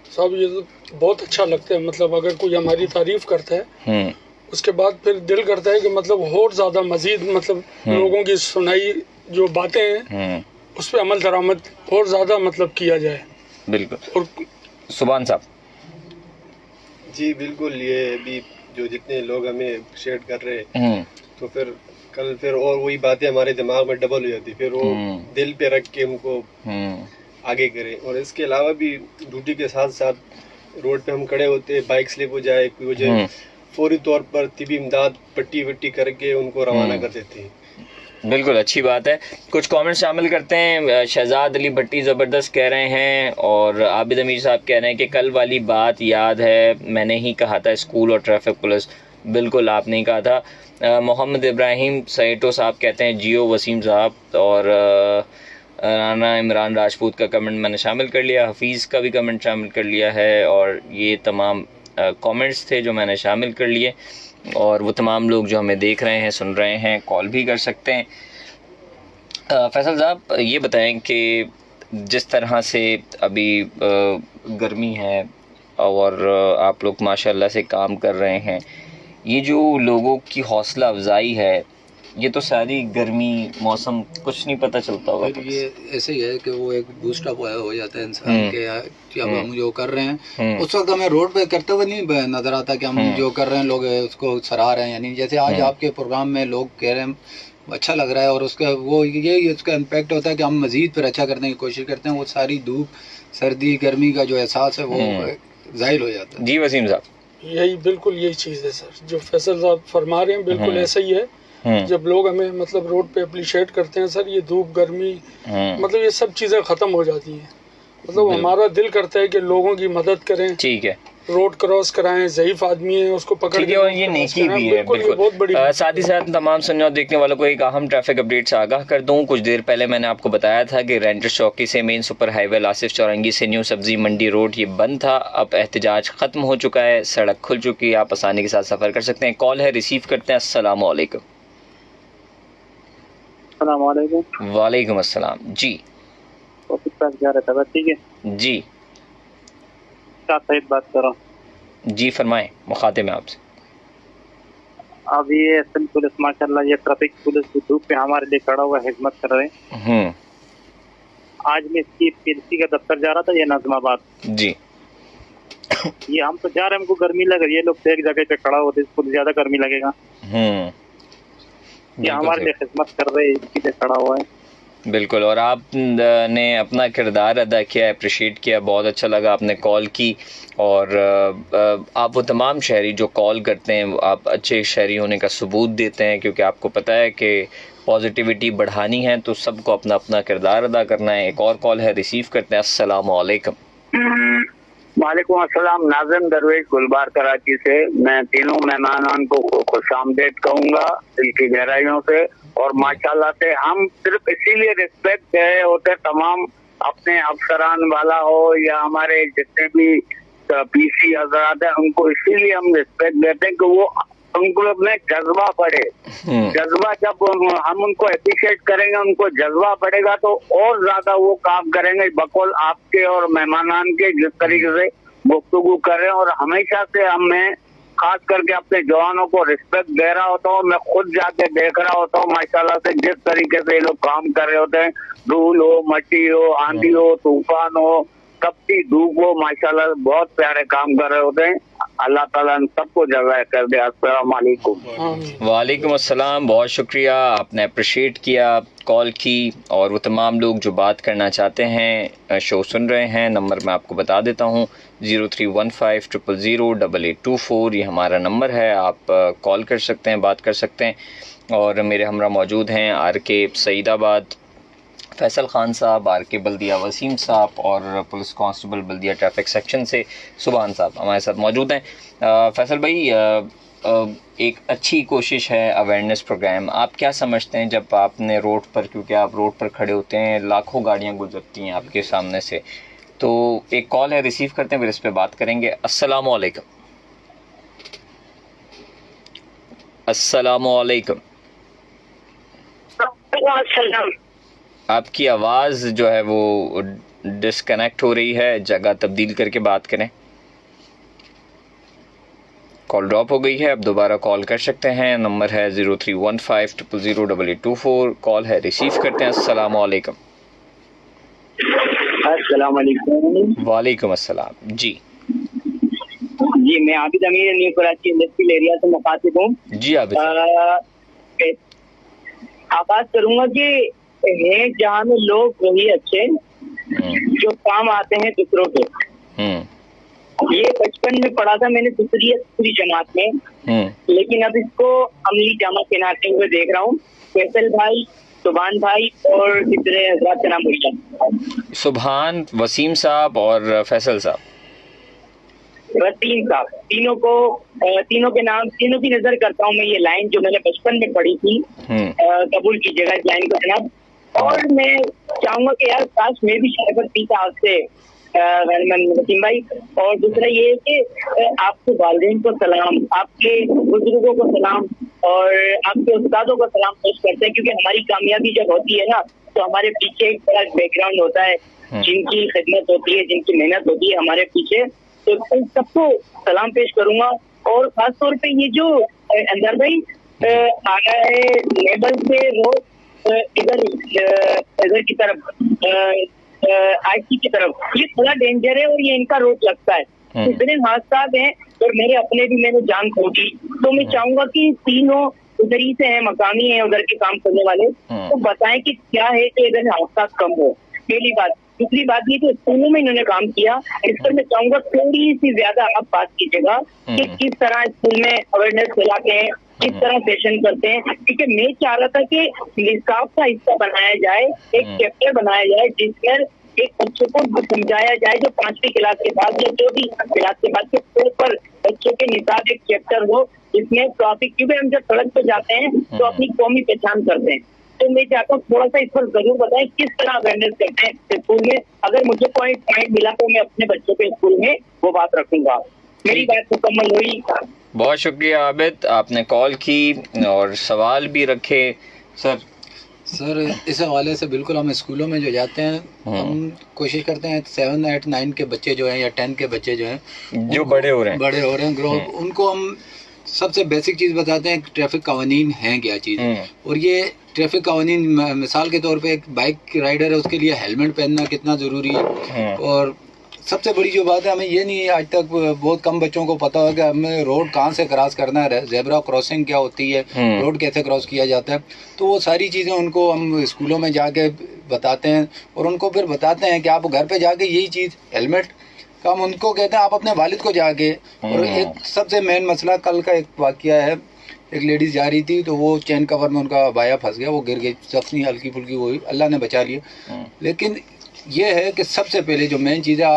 Speaker 3: साहब। ये तो बहुत अच्छा लगता है, मतलब अगर कोई हमारी तारीफ करता है उसके बाद फिर दिल करता है कि मतलब और ज़्यादा मज़ीद मतलब लोगों की सुनाई जो बातें हैं उस पर अमल दरामद और ज़्यादा मतलब किया जाए।
Speaker 1: बिल्कुल।
Speaker 3: और
Speaker 1: सुभान साहब।
Speaker 4: जी बिल्कुल, ये अभी जो जितने लोग हमें अप्रिशिएट कर रहे हैं तो फिर कल फिर और वही बातें हमारे दिमाग में डबल हो जाती, फिर वो दिल पे रख के उनको आगे करें। और इसके अलावा भी ड्यूटी के साथ साथ रोड पे हम खड़े होते हैं, बाइक स्लिप हो जाए कोई हो जाए, फौरी तौर पर तिबी इमदाद पट्टी वट्टी करके उनको रवाना कर देते हैं।
Speaker 1: बिल्कुल, अच्छी बात है। कुछ कमेंट शामिल करते हैं। शहजाद अली भट्टी ज़बरदस्त कह रहे हैं और आबिद अमीर साहब कह रहे हैं कि कल वाली बात याद है, मैंने ही कहा था स्कूल और ट्रैफिक पुलिस। बिल्कुल आपने ही कहा था। मोहम्मद इब्राहिम सैटो साहब कहते हैं जियो वसीम साहब, और राना इमरान राजपूत का कमेंट मैंने शामिल कर लिया, हफीज़ का भी कमेंट शामिल कर लिया है, और ये तमाम कमेंट्स थे जो मैंने शामिल कर लिए। और वो तमाम लोग जो हमें देख रहे हैं, सुन रहे हैं, कॉल भी कर सकते हैं। फैसल साहब ये बताएं कि जिस तरह से अभी गर्मी है और आप लोग माशाल्लाह से काम कर रहे हैं, ये जो लोगों की हौसला अफजाई है, ये तो सारी गर्मी मौसम कुछ नहीं पता चलता होगा।
Speaker 2: ये ऐसे ही है कि वो एक बूस्ट अप हो जाता है इंसान के, अब हम जो कर रहे हैं उस वक्त हमें रोड पे करते हुए नहीं नजर आता कि हम जो कर रहे हैं लोग उसको सराह रहे हैं। यानी जैसे आज आपके प्रोग्राम में लोग कह रहे हैं अच्छा लग रहा है, और उसका वो ये उसका इम्पैक्ट होता है कि हम मजीद फिर अच्छा करने की कोशिश करते हैं। वो सारी धूप सर्दी गर्मी का जो एहसास है वो जाहिर हो जाता है।
Speaker 1: जी वसीम साहब।
Speaker 3: यही बिल्कुल यही चीज़ है सर, जो फैसल साहब फरमा रहे हैं बिल्कुल ऐसा ही है। जब लोग हमें मतलब रोड पे अप्रिशिएट करते हैं सर, ये धूप गर्मी मतलब ये सब चीज़ें ख़त्म हो जाती हैं। मतलब हमारा दिल करता है कि लोगों की मदद करें,
Speaker 1: ठीक है,
Speaker 3: रोड क्रॉस कराएं, ज़ईफ आदमी है उसको पकड़ के,
Speaker 1: और ये नेकी भी है। बिल्कुल
Speaker 3: बहुत बड़ी
Speaker 1: साथ ही साथ तमाम सुनने और देखने वालों को एक अहम ट्रैफिक अपडेट से आगाह कर दूं। कुछ देर पहले मैंने आपको बताया था कि रेंटर चौकी से मेन सुपर हाईवे आसिफ चौरंगी से न्यू सब्जी मंडी रोड ये बंद था। अब एहतजाज खत्म हो चुका है, सड़क खुल चुकी है, आप आसानी के साथ सफ़र कर सकते हैं। कॉल है, रिसीव करते हैं। अस्सलाम वालेकुम। वालेकुम अस्सलाम। जी
Speaker 5: ठीक है
Speaker 1: जी
Speaker 5: सईद बात कर रहा हूँ।
Speaker 1: जी फरमाएं, मुखातिब में आपसे।
Speaker 5: अब ये एसएम पुलिस माशाल्लाह ये ट्रैफिक पुलिस की धूप पे हमारे लिए खड़ा हुआ हिम्मत कर रहे हैं। आज मैं इसकी पीएलसी का दफ्तर जा रहा था, ये नाज़िमाबाद
Speaker 1: जी।
Speaker 5: ये हम तो जा रहे हैं, हमको गर्मी लग रही है, लोग एक जगह पे खड़ा होते इसको ज्यादा गर्मी लगेगा। ये हमारे लिए खिदमत कर रहे हैं, इसके लिए खड़ा हुआ है।
Speaker 1: बिल्कुल, और आपने अपना किरदार अदा किया, अप्रिशिएट किया, बहुत अच्छा लगा आपने कॉल की। और आप वो तमाम शहरी जो कॉल करते हैं, आप अच्छे शहरी होने का सबूत देते हैं, क्योंकि आपको पता है कि पॉजिटिविटी बढ़ानी है तो सबको अपना अपना किरदार अदा करना है। एक और कॉल है, रिसीव करते हैं। अस्सलाम वालेकुम।
Speaker 5: वालेकुम अस्सलाम। नाज़िम दरवेश गुलबार कराची से। मैं तीनों मेहमानान को खुशामदीद कहूँगा दिल की गहराइयों से। और माशाल्लाह से हम सिर्फ इसीलिए रिस्पेक्ट दे रहे होते तमाम अपने अफसरान वाला हो या हमारे जितने भी पीसी हजरात हैं, उनको इसीलिए हम रिस्पेक्ट देते हैं कि वो उनको में जज्बा पड़े। जज्बा जब हम उनको अप्रिशिएट करेंगे, उनको जज्बा पड़ेगा तो और ज्यादा वो काम करेंगे। बकौल आपके और मेहमानान के जिस तरीके से गुफ्तगू कर रहे हैं, और हमेशा से हमें खास करके अपने जवानों को रिस्पेक्ट दे रहा होता हूँ। मैं खुद जाके देख रहा होता हूँ माशाल्लाह से जिस तरीके से ये लोग काम कर रहे होते हैं, धूल हो, मट्टी हो, आंधी हो, तूफान हो, तपती धूप हो, माशाल्लाह बहुत प्यारे काम कर रहे होते हैं। अल्लाह ताला सबको जज़ा कर दे। अस्सलाम वालेकुम।
Speaker 1: वालेकुम अस्सलाम। बहुत शुक्रिया, आपने अप्रिशिएट किया, कॉल की। और वो तमाम लोग जो बात करना चाहते हैं, शो सुन रहे हैं, नंबर मैं आपको बता देता हूँ 0315000824। ये हमारा नंबर है, आप कॉल कर सकते हैं, बात कर सकते हैं। और मेरे हमरा मौजूद हैं RK सईदाबाद फैसल खान साहब, RK बल्दिया वसीम साहब, और पुलिस कांस्टेबल बल्दिया ट्रैफिक सेक्शन से सुभान साहब हमारे साथ मौजूद हैं। फैसल भाई, एक अच्छी कोशिश है अवेयरनेस प्रोग्राम। आप क्या समझते हैं जब आपने रोड पर, क्योंकि आप रोड पर खड़े होते हैं, लाखों गाड़ियां गुजरती हैं आपके सामने से, तो एक कॉल है, रिसीव करते हैं, फिर इस पर बात करेंगे। अस्सलाम वालेकुम। अस्सलाम वालेकुम। आपकी आवाज़ जो है वो डिस्कनेक्ट हो रही है, जगह तब्दील करके बात करें। कॉल ड्रॉप हो गई है, अब दोबारा कॉल कर सकते हैं। नंबर है 0315000824। कॉल है, रिसीव करते हैं। अस्सलाम वालेकुम।
Speaker 5: अस्सलाम वालेकुम।
Speaker 1: वालेकुम अस्सलाम। जी
Speaker 5: जी, मैं आबिद अमीर न्यू कराची इंडस्ट्रियल एरिया से मुखातिब हूँ।
Speaker 1: जी आबिद,
Speaker 5: आगाज करूंगा कि हैं जहाँ में लोग वही अच्छे जो काम आते हैं दूसरों के। ये बचपन में पढ़ा था मैंने दूसरी जमात में, लेकिन अब इसको अमली जामा पहनाते हुए देख रहा हूँ। फैसल भाई, सुभान भाई और इतने हजरात का नाम भूल।
Speaker 1: सुभान, वसीम साहब और फैसल साहब,
Speaker 5: वसीम साहब, तीनों के नाम, तीनों की नजर करता हूँ मैं। ये लाइन जो मैंने बचपन में पढ़ी थी, कबूल कीजिएगा इस लाइन को जनाब। और मैं चाहूंगा कि यार काश मैं भी शरबत पीता आपसे वसीम भाई। और दूसरा ये है कि आपके वालिदैन को सलाम, आपके बुजुर्गों को सलाम और आपके उस्तादों को सलाम पेश करते हैं, क्योंकि हमारी कामयाबी जब होती है ना तो हमारे पीछे एक बड़ा बैकग्राउंड होता है, जिनकी खिदमत होती है, जिनकी मेहनत होती है हमारे पीछे। तो इन सबको सलाम पेश करूंगा। और खास तौर पे ये जो अंदर भाई आ रहा है लेबल से रोड इधर की तरफ, आईटी की तरफ, ये थोड़ा डेंजर है और ये इनका रोड लगता है। इतने हादसा हैं और मेरे अपने भी मैंने जान खो दी। तो मैं चाहूंगा कि तीनों उधर ही से हैं, मकामी हैं उधर के काम करने वाले, तो बताएं कि क्या है कि इधर हादसा कम हो। पहली बात। दूसरी बात ये कि स्कूलों में इन्होंने काम किया, इस पर मैं चाहूंगा थोड़ी सी ज्यादा आप बात कीजिएगा कि किस तरह स्कूल में अवेयरनेस फैलाते हैं, किस तरह सेशन करते हैं। क्योंकि मैं चाह रहा था कि निसाब का हिस्सा बनाया जाए, एक चैप्टर बनाया जाए जिसमें एक बच्चों को समझाया जाए, जो 5वीं क्लास के बाद या 4वीं क्लास के बाद के स्कूल पर बच्चों के निसाब एक चैप्टर हो जिसमें टॉपिक, क्योंकि हम जब सड़क पे जाते हैं तो अपनी कौमी पहचान करते हैं। तो मैं चाहता हूँ थोड़ा सा इस पर जरूर बताएं किस तरह अवेयरनेस करते हैं स्कूल में। अगर मुझे कोई पॉइंट मिला तो मैं अपने बच्चों के स्कूल में वो बात रखूंगा। मेरी बात मुकम्मल हुई।
Speaker 1: बहुत शुक्रिया आबिद, आपने कॉल की और सवाल भी रखे।
Speaker 2: सर इस हवाले से बिल्कुल हम स्कूलों में जो जाते हैं, हम कोशिश करते हैं 7, 8, 9 के बच्चे जो हैं या 10 के बच्चे जो हैं, जो बड़े हो रहे हैं ग्रो, उनको हम सबसे बेसिक चीज़ बताते हैं ट्रैफिक कवानीन हैं क्या चीज़। और ये ट्रैफिक कवानीन, मिसाल के तौर पे एक बाइक राइडर है उसके लिए हेलमेट पहनना कितना ज़रूरी है। और सबसे बड़ी जो बात है, हमें ये नहीं आज तक बहुत कम बच्चों को पता है कि हमें रोड कहाँ से क्रॉस करना है, जेब्रा क्रॉसिंग क्या होती है, रोड कैसे क्रॉस किया जाता है। तो वो सारी चीज़ें उनको हम स्कूलों में जाके बताते हैं और उनको फिर बताते हैं कि आप घर पे जाके यही चीज़ हेलमेट का हम उनको कहते हैं आप अपने वालिद को जाके। और एक सबसे मेन मसला, कल का एक वाकया है, एक लेडीज़ जा रही थी तो वो चैन कवर में उनका बाया फंस गया, वो गिर गई, जख्मी हल्की फुल्की हुई, अल्लाह ने बचा लिया। लेकिन ये है कि सबसे पहले जो मेन चीज़ है,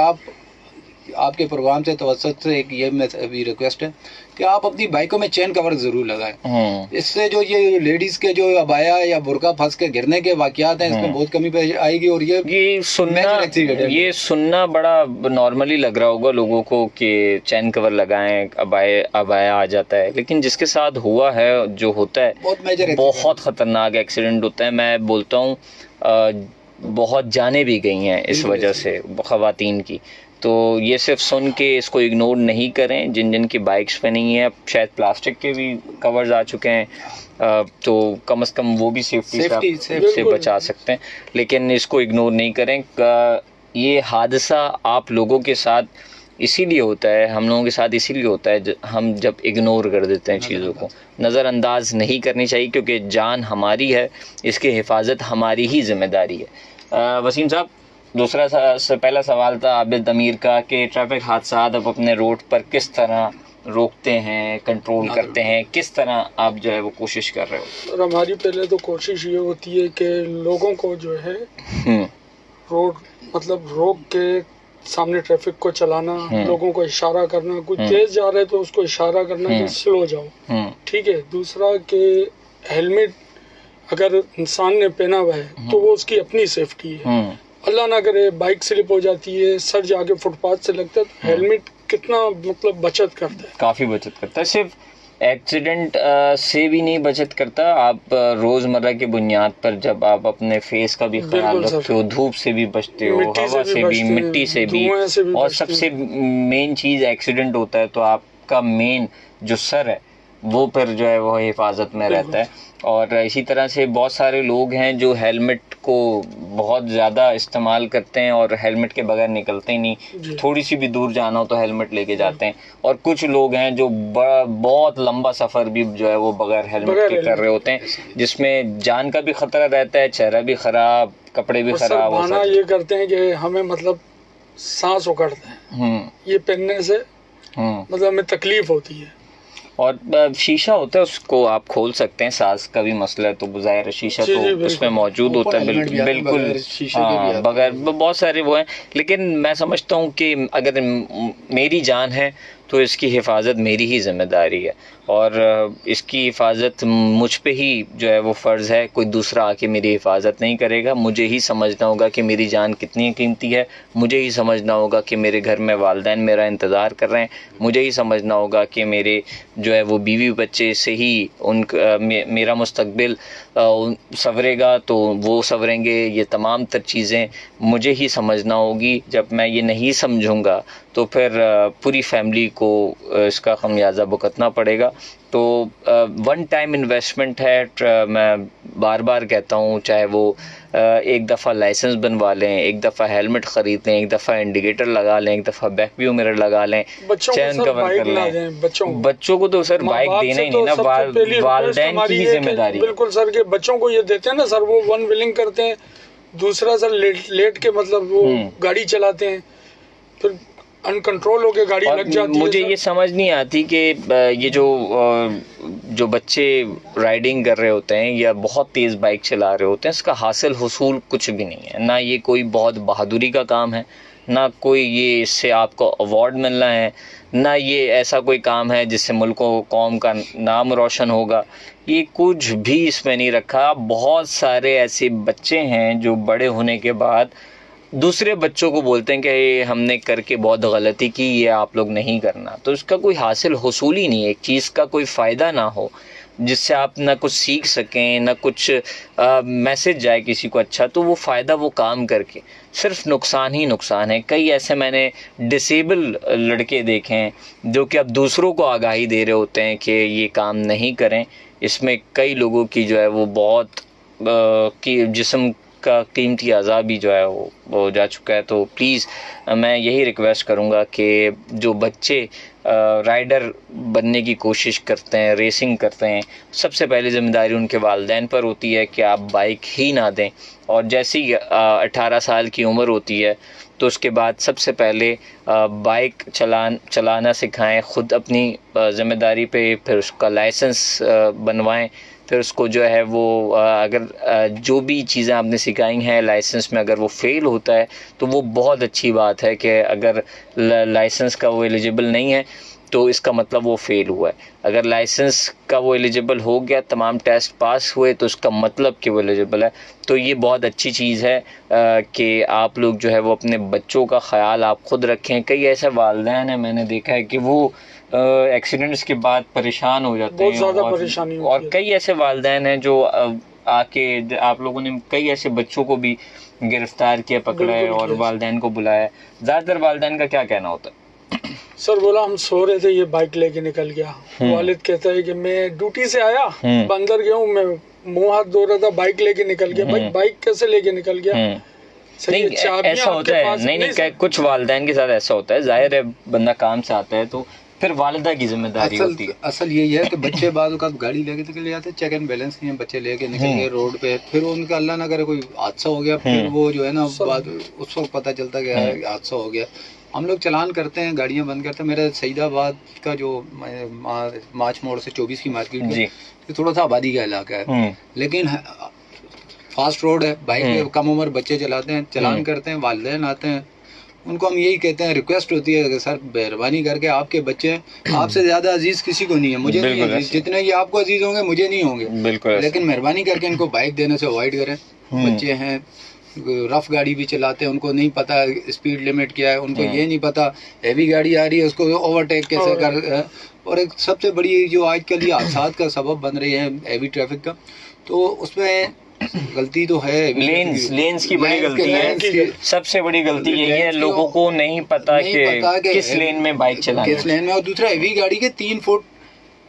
Speaker 2: आपके प्रोग्राम से तवज्जुह से एक ये मैं अभी रिक्वेस्ट है कि आप अपनी बाइकों में चेन कवर ज़रूर लगाएं। इससे जो ये लेडीज़ के जो अबाया या बुरका फंस के गिरने के वाक़यात हैं इसमें बहुत कमी पेश आएगी। और ये
Speaker 1: सुनना बड़ा नॉर्मली लग रहा होगा लोगों को कि चैन कवर लगाएं, अबाया आ जाता है, लेकिन जिसके साथ हुआ है, जो होता है बहुत ख़तरनाक एक्सीडेंट होता है। मैं बोलता हूँ बहुत जानें भी गई हैं इस वजह से ख़वातीन की। तो ये सिर्फ सुन के इसको इग्नोर नहीं करें। जिन की बाइक्स पे नहीं है, अब शायद प्लास्टिक के भी कवर्स आ चुके हैं, तो कम से कम वो भी सेफ्टी से बचा सकते हैं, लेकिन इसको इग्नोर नहीं करें। ये हादसा आप लोगों के साथ इसीलिए होता है, हम लोगों के साथ इसीलिए होता है हम जब इग्नोर कर देते हैं, चीज़ों को नज़रअंदाज नहीं करनी चाहिए, क्योंकि जान हमारी है, इसकी हिफाजत हमारी ही जिम्मेदारी है। वसीम साहब, दूसरा पहला सवाल था आबिद अमीर का कि ट्रैफिक हादसा आप अपने रोड पर किस तरह रोकते हैं, कंट्रोल करते हैं, किस तरह आप जो है वो कोशिश कर रहे हो?
Speaker 3: सर हमारी पहले तो कोशिश ये होती है कि लोगों को जो है रोड मतलब रोक के सामने ट्रैफिक को चलाना, लोगों को इशारा करना, कुछ तेज जा रहे तो उसको इशारा करना कि स्लो जाओ, ठीक है। दूसरा कि हेलमेट अगर इंसान ने पहना हुआ है तो वो उसकी अपनी सेफ्टी है, अल्लाह ना करे बाइक स्लिप हो जाती है, सर जाके फुटपाथ से लगता है, तो हेलमेट कितना मतलब बचत करता है, काफ़ी
Speaker 1: बचत करता है। सिर्फ एक्सीडेंट से भी नहीं बचत करता, आप रोज़मर्रा की बुनियाद पर जब आप अपने फेस का भी ख्याल रखते हो, धूप से भी बचते हो, हवा से भी, मिट्टी से भी, और सबसे मेन चीज़ एक्सीडेंट होता है तो आपका मेन जो सर है वो फिर जो है वो हिफाजत में रहता है। और इसी तरह से बहुत सारे लोग हैं जो हेलमेट को बहुत ज़्यादा इस्तेमाल करते हैं और हेलमेट के बगैर निकलते ही नहीं, थोड़ी सी भी दूर जाना हो तो हेलमेट लेके जाते हैं। और कुछ लोग हैं जो बहुत लंबा सफ़र भी जो है वो बगैर हेलमेट के कर रहे होते हैं, जिसमें जान का भी ख़तरा रहता है, चेहरा भी ख़राब, कपड़े भी ख़राब हो सकते हैं।
Speaker 3: ये करते हैं कि हमें मतलब सांस उकड़ते हैं, ये पहनने से मतलब हमें तकलीफ होती है।
Speaker 1: और शीशा होता है उसको आप खोल सकते हैं, सांस का भी मसला है तो ज़ाहिर शीशा तो उसमें मौजूद होता है, बिल्कुल हाँ, बगैर बहुत सारे वो हैं। लेकिन मैं समझता हूँ कि अगर मेरी जान है तो इसकी हिफाजत मेरी ही जिम्मेदारी है और इसकी हिफाजत मुझ पे ही जो है वो फ़र्ज़ है, कोई दूसरा आके मेरी हिफाजत नहीं करेगा। मुझे ही समझना होगा कि मेरी जान कितनी कीमती है, मुझे ही समझना होगा कि मेरे घर में वालिदैन मेरा इंतज़ार कर रहे हैं, मुझे ही समझना होगा कि मेरे जो है वो बीवी बच्चे से ही मेरा मुस्तकबिल संवरेगा तो वो संवरेंगे। ये तमाम तर चीज़ें मुझे ही समझना होगी। जब मैं ये नहीं समझूंगा तो फिर पूरी फैमिली को इसका खमियाजा भुगतना पड़ेगा। तो वन टाइम इन्वेस्टमेंट है, मैं बार बार कहता हूँ, चाहे वो एक दफ़ा लाइसेंस बनवा लें, एक दफ़ा हेलमेट ख़रीद लें, एक दफ़ा इंडिकेटर लगा लें, एक दफ़ा बैक व्यू मिरर लगा लें, चैन कवर कर लें। बच्चों को तो सर बाइक देना ही नहीं ना, वालिदैन की ही जिम्मेदारी।
Speaker 3: बिल्कुल सर, के बच्चों को ये देते हैं ना सर, वो वन व्हीलिंग करते हैं, दूसरा सर लेट के मतलब वो गाड़ी चलाते हैं, फिर अनकंट्रोल होके गाड़ी लग जाती है।
Speaker 1: मुझे ये समझ नहीं आती कि ये जो बच्चे राइडिंग कर रहे होते हैं या बहुत तेज़ बाइक चला रहे होते हैं, इसका हासिल हुसूल कुछ भी नहीं है। ना ये कोई बहुत बहादुरी का काम है, ना कोई ये इससे आपको अवार्ड मिलना है, ना ये ऐसा कोई काम है जिससे मुल्क व कौम का नाम रोशन होगा। ये कुछ भी इसमें नहीं रखा। बहुत सारे ऐसे बच्चे हैं जो बड़े होने के बाद दूसरे बच्चों को बोलते हैं कि ये हमने करके बहुत गलती की, ये आप लोग नहीं करना। तो इसका कोई हासिल हुसूल ही नहीं है, एक चीज़ का कोई फ़ायदा ना हो जिससे आप ना कुछ सीख सकें, ना कुछ मैसेज जाए किसी को अच्छा, तो वो फ़ायदा वो काम करके सिर्फ नुकसान ही नुकसान है। कई ऐसे मैंने डिसेबल लड़के देखे हैं जो कि अब दूसरों को आगाही दे रहे होते हैं कि ये काम नहीं करें। इसमें कई लोगों की जो है वो बहुत की जिस्म का कीमती अज़ा भी जो है वो जा चुका है। तो प्लीज़ मैं यही रिक्वेस्ट करूँगा कि जो बच्चे राइडर बनने की कोशिश करते हैं, रेसिंग करते हैं, सबसे पहले ज़िम्मेदारी उनके वालिदैन पर होती है कि आप बाइक ही ना दें। और जैसे ही 18 साल की उम्र होती है तो उसके बाद सबसे पहले बाइक चलाना सिखाएं, ख़ुद अपनी ज़िम्मेदारी पे, फिर उसका लाइसेंस बनवाएं, फिर उसको जो है वो अगर जो भी चीज़ें आपने सिखाई हैं लाइसेंस में अगर वो फ़ेल होता है तो वो बहुत अच्छी बात है कि अगर लाइसेंस का वो एलिजिबल नहीं है तो इसका मतलब वो फ़ेल हुआ है। अगर लाइसेंस का वो एलिजिबल हो गया, तमाम टेस्ट पास हुए, तो उसका मतलब कि वो एलिजिबल है। तो ये बहुत अच्छी चीज़ है कि आप लोग जो है वो अपने बच्चों का ख़याल आप ख़ुद रखें। कई ऐसे वालिदैन हैं मैंने देखा है कि वो एक्सीडेंट्स के बाद परेशान हो जाते हैं और कई ऐसे वालिदैन हैं जो आके आप लोगों ने कई ऐसे बच्चों को भी गिरफ्तार किया, पकड़ा है और वालिदैन को बुलाया। ज़्यादातर वालिदैन का क्या कहना होता है?
Speaker 3: सर बोला हम सो रहे थे, ये बाइक लेके निकल गया। वालिद कहता है कि मैं ड्यूटी से आया, अंदर गया हूँ, मैं मुंह हाथ धो रहा था, बाइक लेके निकल गया। भाई बाइक कैसे लेके निकल गया?
Speaker 1: नहीं ऐसा होता है, नहीं कुछ वालिदैन के साथ ऐसा होता है। जाहिर है बंदा काम से आता है तो फिर वालिदा की जिम्मेदारी होती है।
Speaker 2: असल यही है कि बच्चे बाद गाड़ी लेके निकल जाते हैं, चेक एंड बैलेंस नहीं है, बच्चे लेके निकल गए रोड पे, फिर उनका अल्लाह ना करे कोई हादसा हो गया, फिर वो जो है ना बाद उस वक्त पता चलता गया हादसा हो गया। हम लोग चलान करते हैं, गाड़ियाँ बंद करते हैं। मेरा सईदाबाद का जो मार्च मोड़ से 24 की मार्केट है, थोड़ा सा आबादी का इलाका है, लेकिन फास्ट रोड है, बाइक कम उम्र बच्चे चलाते हैं, चलान करते हैं, वालिदैन आते हैं, उनको हम यही कहते हैं, रिक्वेस्ट होती है कि सर मेहरबानी करके आपके बच्चे आपसे ज़्यादा अजीज़ किसी को नहीं है, मुझे नहीं है, जितने ये आपको अजीज़ होंगे मुझे नहीं होंगे, लेकिन मेहरबानी करके इनको बाइक देने से अवॉइड करें। बच्चे हैं, रफ गाड़ी भी चलाते हैं, उनको नहीं पता स्पीड लिमिट क्या है, उनको ये नहीं पता हैवी गाड़ी आ रही है उसको ओवरटेक कैसे कर। और एक सबसे बड़ी जो आजकल ये हादसा का सबब बन रही है हैवी ट्रैफिक का, तो उसमें गलती तो है,
Speaker 1: लेन्स की बड़ी गलती है। सबसे बड़ी गलती यही है, लोगों को नहीं पता कि किस लेन में बाइक चलानी है,
Speaker 2: किस लेन में। और दूसरा हैवी गाड़ी के 3 फुट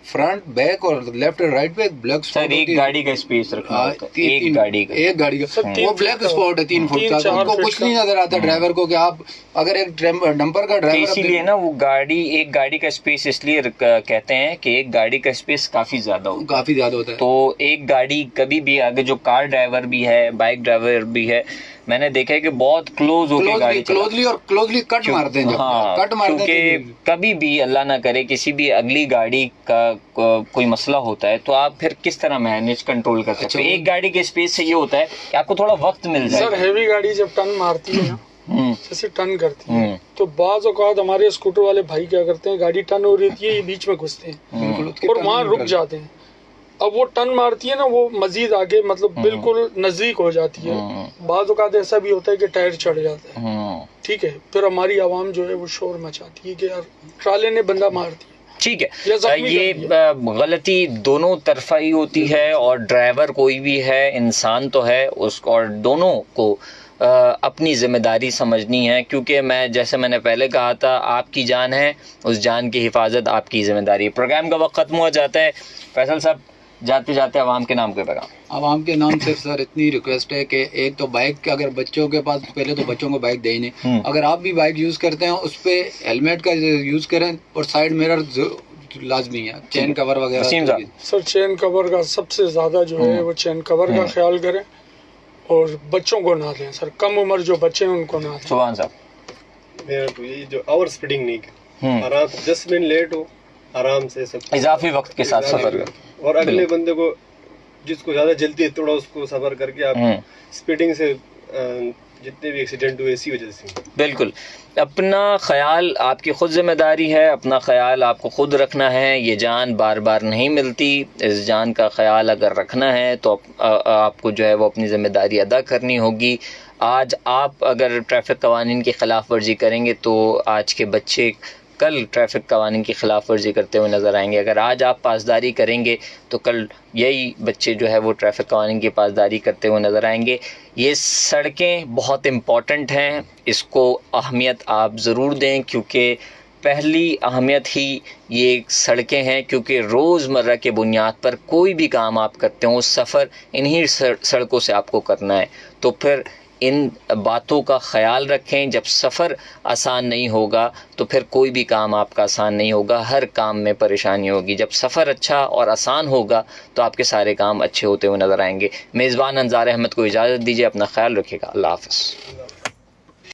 Speaker 2: फ्रंट बैक और लेफ्ट और राइट पे एक ब्लैक स्पॉट।
Speaker 1: सर एक गाड़ी का स्पेस रखना होता है, एक गाड़ी का
Speaker 2: वो ब्लैक स्पॉट है 3 फुट का, उनको कुछ नहीं नजर आता ड्राइवर को कि आप अगर एक डंपर का ड्राइवर,
Speaker 1: इसीलिए ना वो गाड़ी, एक गाड़ी का स्पेस इसलिए कहते हैं कि एक गाड़ी का स्पेस काफी ज्यादा होता है। तो एक गाड़ी कभी भी आगे, जो कार ड्राइवर भी है, बाइक ड्राइवर भी है, मैंने देखा है कि बहुत क्लोज होकर गाड़ी
Speaker 2: क्लोजली कट मारते हैं।
Speaker 1: हाँ,
Speaker 2: कट मारते हैं
Speaker 1: क्योंकि कभी भी अल्लाह ना करे किसी भी अगली गाड़ी का कोई मसला होता है तो आप फिर किस तरह मैनेज कंट्रोल कर सकते हैं। एक गाड़ी के स्पेस से ये होता है कि आपको थोड़ा वक्त मिल जाए।
Speaker 3: सर हैवी गाड़ी जब टर्न मारती है ना, जैसे टर्न करती है, तो बाज़ औक़ात हमारे स्कूटर वाले भाई क्या करते हैं, गाड़ी टर्न हो रही है, ये बीच में घुसते हैं और वहाँ रुक जाते हैं। अब वो टर्न मारती है ना, वो मजीद आगे मतलब बिल्कुल नजदीक हो जाती है। बाज़ औक़ात ऐसा भी होता है कि टायर चढ़ जाता है, ठीक है, फिर हमारी आवाम जो है वो शोर मचाती है कि यार ट्राले ने बंदा मार दिया। ठीक है,
Speaker 1: ये गलती दोनों तरफा ही होती है, और ड्राइवर कोई भी है, इंसान तो है उसको, और दोनों को अपनी जिम्मेदारी समझनी है। क्योंकि जैसे मैंने पहले कहा था, आपकी जान है, उस जान की हिफाजत आपकी जिम्मेदारी है। प्रोग्राम का वक्त खत्म हो जाता है। फैसल साहब, जाते जाते आवाम के नाम के पैगाम।
Speaker 2: आवाम के नाम सिर्फ सर इतनी रिक्वेस्ट है कि एक तो बाइक के, अगर बच्चों के पास, पहले तो बच्चों को बाइक दे ही नहीं, अगर आप भी बाइक यूज़ करते हैं उस पर हेलमेट का यूज़ करें, और साइड मिरर लाजमी है, चेन कवर वगैरह।
Speaker 3: सर चेन कवर का सबसे ज़्यादा जो है वो चेन कवर का ख्याल करें, और बच्चों को ना दें सर, कम उम्र जो बच्चे हैं उनको ना दें।
Speaker 1: सुभान साहब,
Speaker 4: मेरा तो ये जो आवर स्पीडिंग नहीं है, आराम से 10 मिनट लेट हो, आराम से सब
Speaker 1: इजाफी वक्त के साथ सफर कर,
Speaker 4: और अगले बंदे को जिसको ज्यादा जल्दी है थोड़ा उसको सफर करके आप स्पीडिंग से जितने भी एक्सीडेंट हुए इसी वजह से।
Speaker 1: बिल्कुल, अपना ख्याल आपकी खुद जिम्मेदारी है, अपना ख्याल आपको खुद रखना है। ये जान बार बार नहीं मिलती, इस जान का ख्याल अगर रखना है तो आपको जो है वो अपनी ज़िम्मेदारी अदा करनी होगी। आज आप अगर ट्रैफिक कवानीन की ख़िलाफ़ वर्जी करेंगे तो आज के बच्चे कल ट्रैफिक कवानीन की ख़िलाफ़ वर्जी करते हुए नज़र आएंगे। अगर आज आप पासदारी करेंगे तो कल यही बच्चे जो है वो ट्रैफिक कवानीन की पासदारी करते हुए नज़र आएंगे। ये सड़कें बहुत इम्पॉर्टेंट हैं, इसको अहमियत आप ज़रूर दें, क्योंकि पहली अहमियत ही ये सड़कें हैं। क्योंकि रोज़मर्रा के बुनियाद पर कोई भी काम आप करते हो, सफ़र इन्हीं सड़कों से आपको करना है। तो फिर इन बातों का ख्याल रखें। जब सफ़र आसान नहीं होगा तो फिर कोई भी काम आपका आसान नहीं होगा, हर काम में परेशानी होगी। जब सफ़र अच्छा और आसान होगा तो आपके सारे काम अच्छे होते हुए नज़र आएंगे। मेज़बान अंजार अहमद को इजाज़त दीजिए, अपना ख्याल रखिएगा। अल्लाह हाफ़िज़।